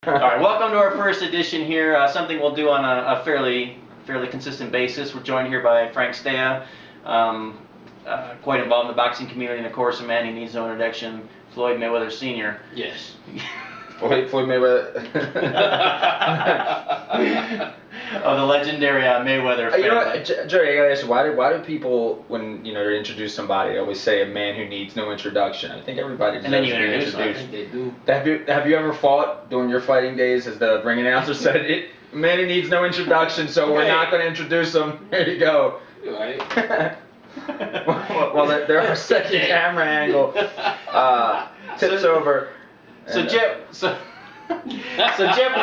All right, welcome to our first edition here. Something we'll do on a fairly consistent basis. We're joined here by Frank Stea, quite involved in the boxing community, and of course, a man who needs no introduction, Floyd Mayweather Sr. Yes. Floyd Mayweather. Of the legendary Mayweather family. You know what, Jody, I gotta ask you, why do people, when they introduce somebody, always say a man who needs no introduction? I think everybody deserves And then you to be introduce them. I introduced. think they do. Have you ever fought during your fighting days, as the ring announcer said, a man who needs no introduction, so we're not going to introduce him. There you go. Right. Well, there are second camera angle tips over. So And, Jeff, Jeff,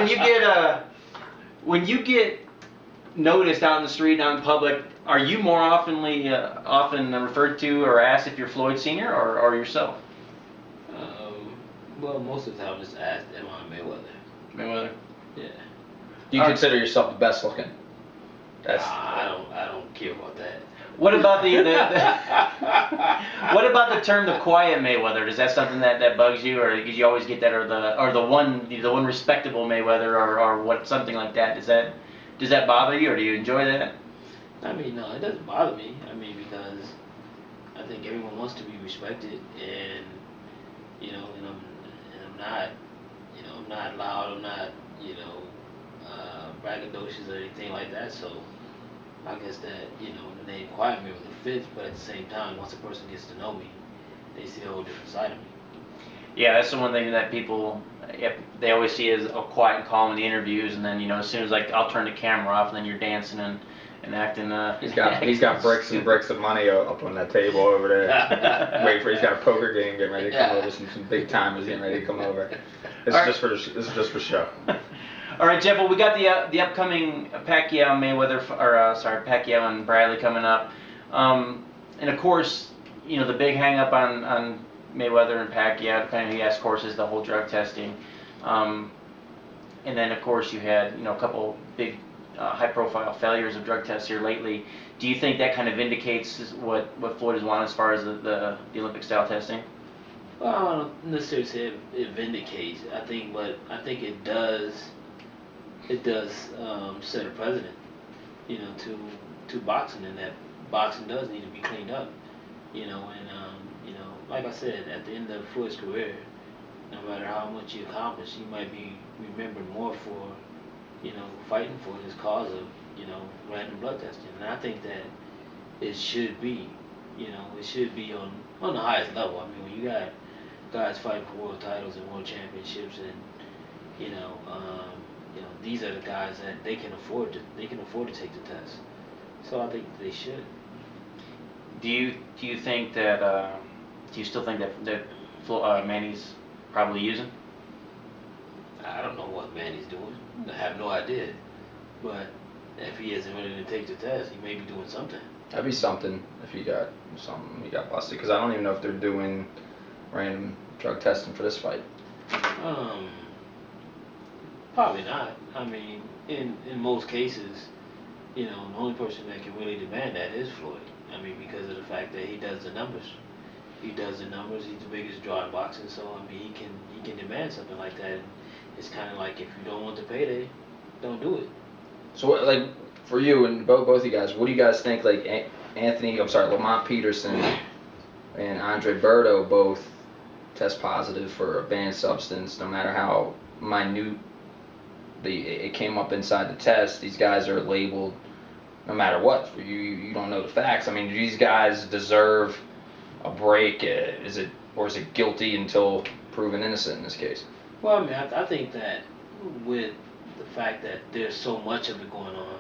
when you get noticed out in the street, out in public, are you more often referred to or asked if you're Floyd Sr. or yourself? Well, most of the time, just asked, "Am I Mayweather?" Mayweather. Yeah. do you consider yourself the best looking? That's I don't care about that. What about what about the term the quiet Mayweather? Is that something that bugs you, or did you always get that, or the one respectable Mayweather, or what, something like that? Does that bother you, or do you enjoy that? I mean, no, it doesn't bother me. I mean, because I think everyone wants to be respected, and I'm not, I'm not loud, I'm not, braggadocious or anything like that. So I guess that the name Quiet Mayweather fits, but at the same time, once a person gets to know me, they see a whole different side of me. Yeah, that's the one thing that people, they always see as quiet and calm in the interviews, and then as soon as I'll turn the camera off, and then you're dancing and acting. he's got bricks and bricks of money up on that table over there. He's got a poker game getting ready to come over. Some big timers getting ready to come over. This is just for show. All right, Jeff. Well, we got the upcoming Pacquiao and Bradley coming up, and of course, the big hang up on Mayweather and Pacquiao, depending on who you ask, of course, is the whole drug testing, and then of course you had a couple big high-profile failures of drug tests here lately. Do you think that kind of indicates what Floyd has wanted as far as the Olympic-style testing? Well, I don't necessarily say it vindicates. I think it does. It does set a precedent, to boxing, and that boxing does need to be cleaned up, and like I said, at the end of Floyd's career, no matter how much he accomplished, he might be remembered more for, fighting for his cause of, random blood testing, and I think that it should be, on the highest level. I mean, when you got guys fighting for world titles and world championships, and these are the guys that they can afford to take the test. So I think they should. Do you think that do you still think that Manny's probably using? I don't know what Manny's doing. I have no idea. But if he isn't ready to take the test, he may be doing something. That'd be something if he got busted, because I don't even know if they're doing random drug testing for this fight. Probably not. I mean, in most cases, the only person that can really demand that is Floyd. I mean, because of the fact that he does the numbers. He's the biggest draw in boxing, so I mean, he can demand something like that. And it's kind of like, if you don't want the payday, don't do it. So, for you and both you guys, what do you guys think? Lamont Peterson and Andre Berto both test positive for a banned substance, no matter how minute it came up inside the test. These guys are labeled no matter what. You don't know the facts. I mean, do these guys deserve a break? Is it guilty until proven innocent in this case? Well, I mean, I think that with the fact that there's so much of it going on,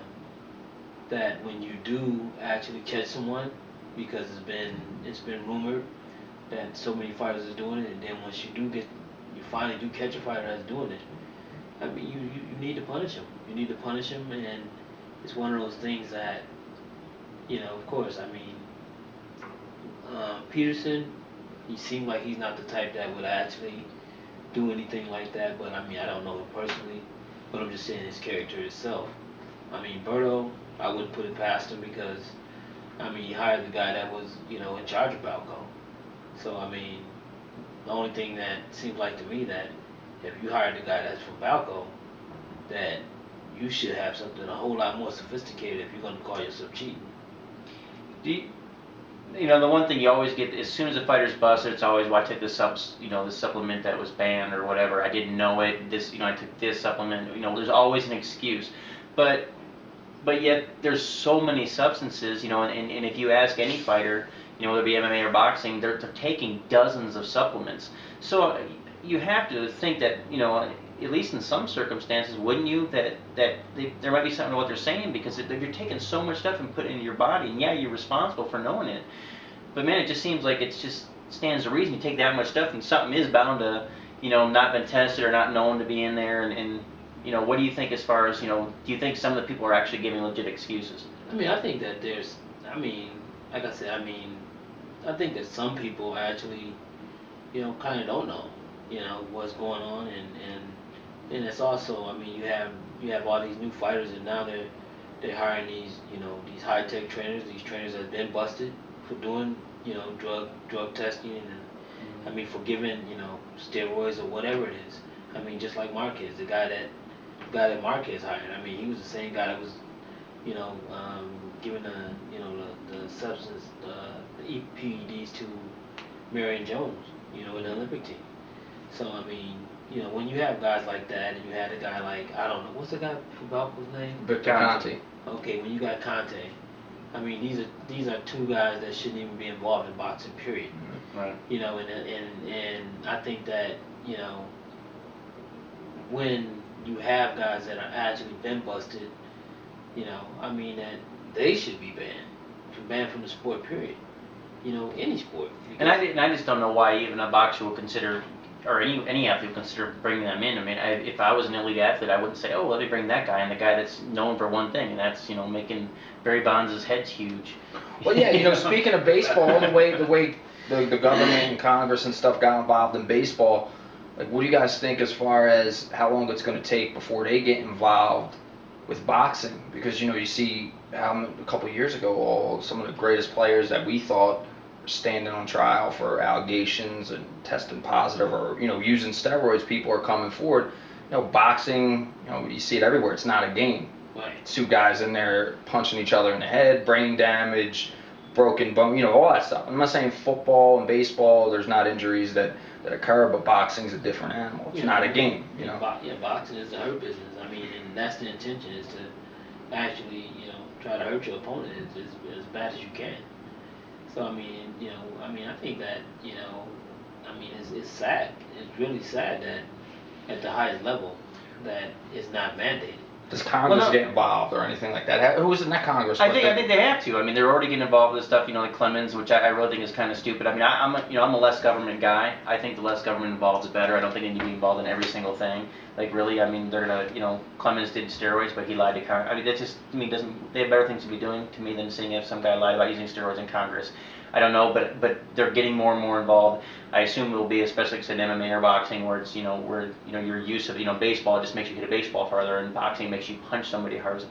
that when you do actually catch someone, because it's been rumored that so many fighters are doing it, and then once you finally do catch a fighter that's doing it, I mean, you need to punish him. You need to punish him, and it's one of those things that, of course, I mean, Peterson, he seemed like he's not the type that would actually do anything like that, but I mean, I don't know him personally, but I'm just saying his character itself. I mean, Berto, I wouldn't put it past him, because, I mean, he hired the guy that was, in charge of Balco. So, I mean, the only thing that seems like to me that if you hired the guy that's from Balco, that you should have something a whole lot more sophisticated if you're going to call yourself cheating. The one thing you always get as soon as a fighter's busted, it's always, well, I took this the supplement that was banned or whatever. I didn't know it. I took this supplement. There's always an excuse, but yet there's so many substances. And if you ask any fighter, whether it be MMA or boxing, they're taking dozens of supplements. So you have to think that at least in some circumstances, wouldn't you, that there might be something to what they're saying, because if you're taking so much stuff and putting it in your body, and yeah, you're responsible for knowing it, but man, it just seems like it just stands to reason you take that much stuff and something is bound to, not been tested or not known to be in there, and what do you think as far as, do you think some of the people are actually giving legit excuses? I mean, I think that like I said, I think that some people actually, kind of don't know, what's going on, and it's also, you have all these new fighters, and now they're hiring these, these high-tech trainers, these trainers that have been busted for doing, drug testing, and for giving, steroids or whatever it is. Just like Marquez, the guy that Marquez hired. He was the same guy that was, giving the substance, the EPDs to Marion Jones, in the Olympic team. So when you have guys like that, and you had a guy like, I don't know, what's the guy from Balco's name? Conte. Okay, when you got Conte, these are two guys that shouldn't even be involved in boxing, period. Right. And I think that, when you have guys that are actually been busted, that they should be banned from the sport, period. Any sport. And I just don't know why even a boxer would consider, or any athlete would consider bringing them in. If I was an elite athlete, I wouldn't say, oh, let me bring that guy, and the guy that's known for one thing, and that's making Barry Bonds' head's huge. Well, yeah, speaking of baseball, the way the government and Congress and stuff got involved in baseball, like, what do you guys think as far as how long it's going to take before they get involved with boxing? Because you see how a couple of years ago, some of the greatest players that we thought were standing on trial for allegations and testing positive, or using steroids, people are coming forward. Boxing, you see it everywhere. It's not a game. Right. Two guys in there punching each other in the head, brain damage, broken bone, all that stuff. I'm not saying football and baseball, there's not injuries that occur, but boxing's a different animal. It's not a game, boxing is a hurt business. And that's the intention, is to actually, try to hurt your opponent as bad as you can. So, I think that, it's sad. It's really sad that at the highest level that it's not mandated. Does Congress get involved or anything like that? Who was in that Congress? I think they have to. They're already getting involved with stuff, like Clemens, which I really think is kind of stupid. I'm a less government guy. I think the less government involved is better. I don't think they need to be involved in every single thing. Like, really, they're gonna, Clemens did steroids, but he lied to Congress. That just, to me, doesn't. They have better things to be doing, to me, than seeing if some guy lied about using steroids in Congress. I don't know, but they're getting more and more involved. I assume it will be, especially like I said, MMA or boxing, where it's, where your use of, baseball just makes you hit a baseball farther, and boxing makes you punch somebody hard as